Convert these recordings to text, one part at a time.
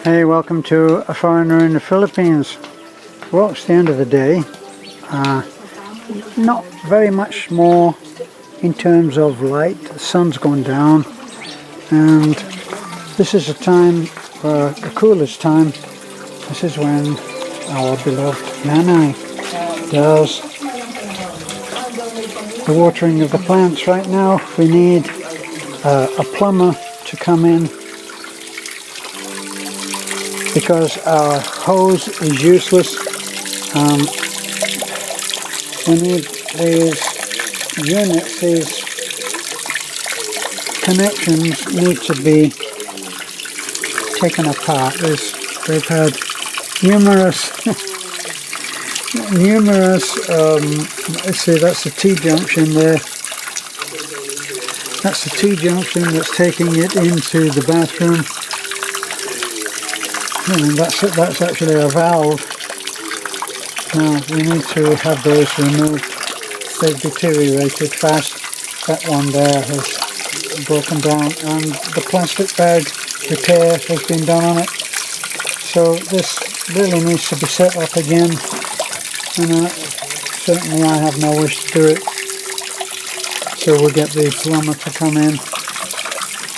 Hey, welcome to A Foreigner in the Philippines. Well, it's the end of the day. Not very much more in terms of light. The sun's gone down, and this is a time, the coolest time. This is when our beloved Nanay does the watering of the plants. Right now we need a plumber to come in because our hose is useless. We need these units, these connections need to be taken apart. They've had numerous let's see, that's the T-junction there. That's the T-junction that's taking it into the bathroom. And that's actually a valve. Now we need to have those removed. They've deteriorated fast. That one there has broken down, and the plastic bag repair has been done on it. So this really needs to be set up again. And certainly I have no wish to do it. So we'll get the plumber to come in.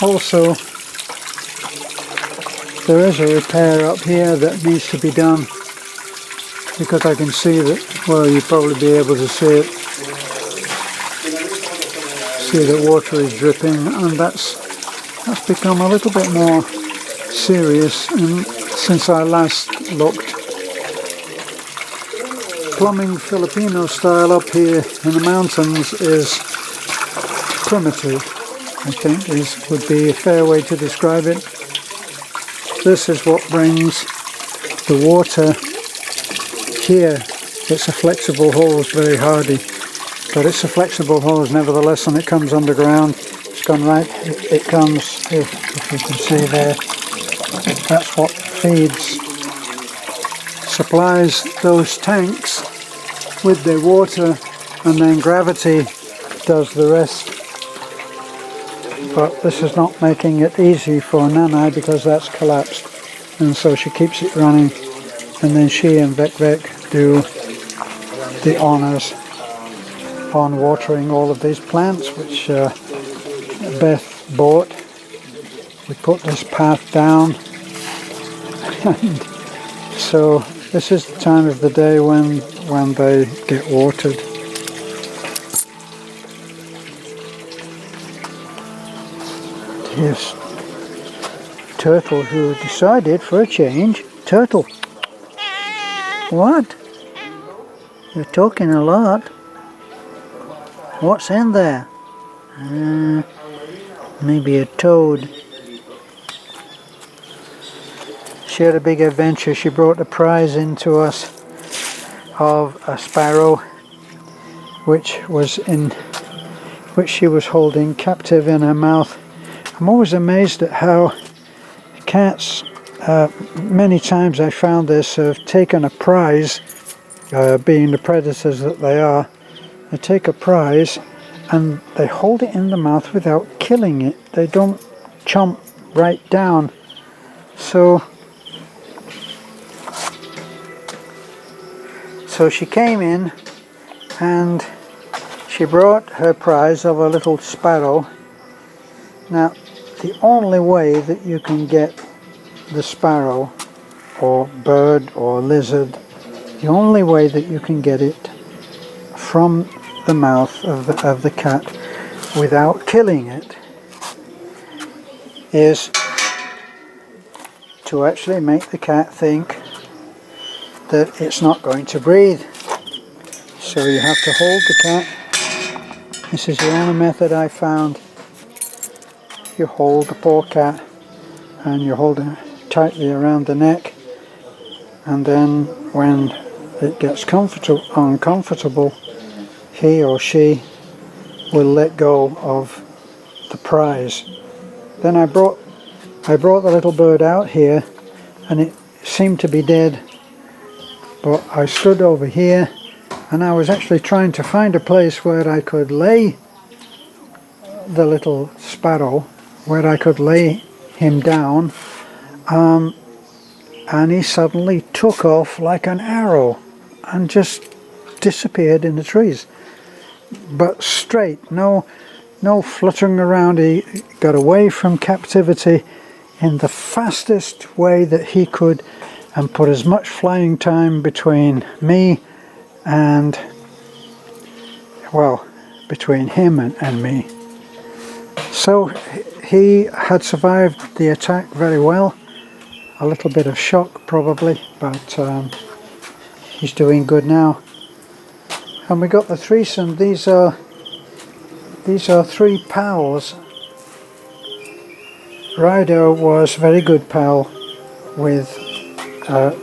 Also, there is a repair up here that needs to be done, because I can see that, well, you'll probably be able to see it. See that water is dripping, and that's become a little bit more serious since I last looked. Plumbing Filipino style up here in the mountains is primitive, I think would be a fair way to describe it. This is what brings the water here. It's a flexible hose, very hardy, but it's a flexible hose nevertheless, and it comes underground. It's gone right, it comes, if you can see there, that's what feeds, supplies those tanks with their water, and then gravity does the rest. But this is not making it easy for Nanay, because that's collapsed, and so she keeps it running, and then she and Vek do the honours on watering all of these plants, which Beth bought. We put this path down, and so this is the time of the day when they get watered. Here's Turtle, who decided for a change. Turtle, what? You're talking a lot. What's in there? Maybe a toad. She had a big adventure. She brought a prize into us of a sparrow, which she was holding captive in her mouth. I'm always amazed at how cats, many times I found this, have taken a prize, being the predators that they are. They take a prize and they hold it in the mouth without killing it. They don't chomp right down. So she came in and she brought her prize of a little sparrow. Now, the only way that you can get the sparrow or bird or lizard, the only way that you can get it from the mouth of the cat without killing it is to actually make the cat think that it's not going to breathe. So you have to hold the cat. This is the only method I found. You hold the poor cat and you hold it tightly around the neck, and then when it gets uncomfortable, he or she will let go of the prize. Then I brought the little bird out here, and it seemed to be dead, but I stood over here and I was actually trying to find a place where I could lay the little sparrow, where I could lay him down, and he suddenly took off like an arrow and just disappeared in the trees. But straight, no fluttering around. He got away from captivity in the fastest way that he could and put as much flying time between me and, well, between him and me. So he had survived the attack very well. A little bit of shock probably, but he's doing good now. And we got the threesome. These are 3 pals. Ryder was very good pal with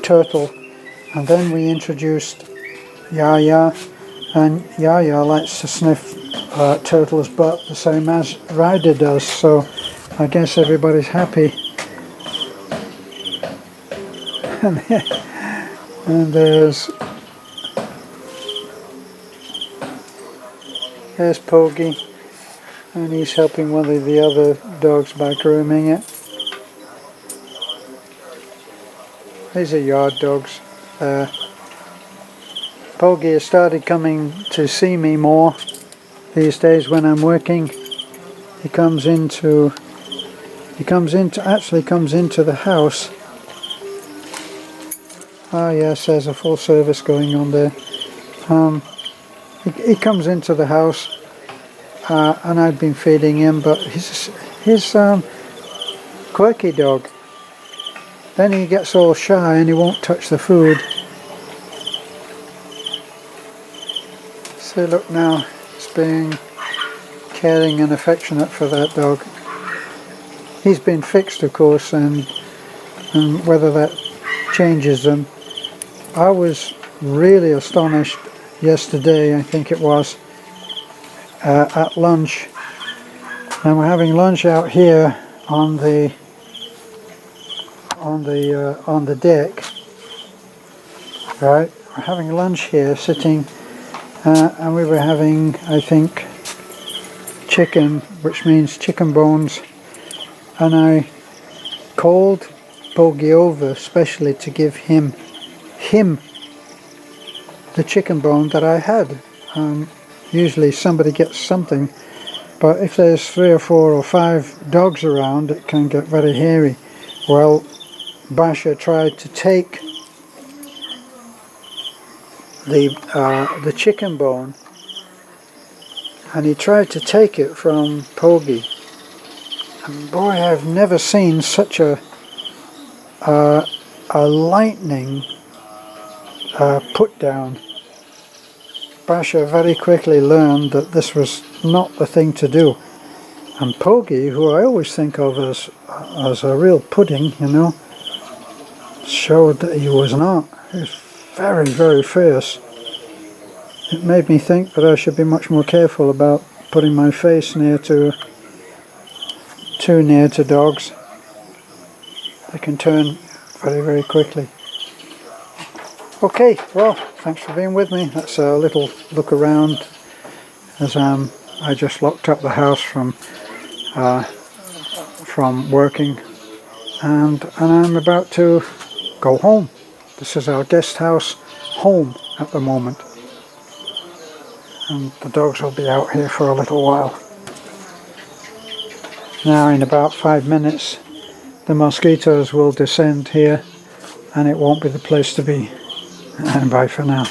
Turtle, and then we introduced Yaya, and Yaya likes to sniff Turtle's butt the same as Ryder does, so I guess everybody's happy. And there's Poggy, and he's helping one of the other dogs by grooming it. These are yard dogs. Poggy has started coming to see me more these days when I'm working. He comes into the house. Ah yes, there's a full service going on there. He comes into the house, and I've been feeding him, but he's quirky dog. Then he gets all shy and he won't touch the food. So look now, it's being caring and affectionate for that dog. He's been fixed, of course, and whether that changes them. I was really astonished yesterday, I think it was, at lunch, and we're having lunch out here on the deck, right? We're having lunch here, sitting, and we were having, I think, chicken, which means chicken bones, and I called Bogey over specially to give him the chicken bone that I had. Usually somebody gets something, but if there's 3 or 4 or 5 dogs around, it can get very hairy. Well, Basha tried to take the chicken bone, and he tried to take it from Poggy. And boy, I've never seen such a lightning put down. Basha very quickly learned that this was not the thing to do, and Poggy, who I always think of as a real pudding, you know, showed that he was not. He was very, very fierce. It made me think that I should be much more careful about putting my face too near to dogs. They can turn very, very quickly. Okay, well, thanks for being with me. That's a little look around as I just locked up the house from working, and I'm about to go home. This is our guest house home at the moment, and the dogs will be out here for a little while. Now in about 5 minutes the mosquitoes will descend here, and it won't be the place to be. And bye for now.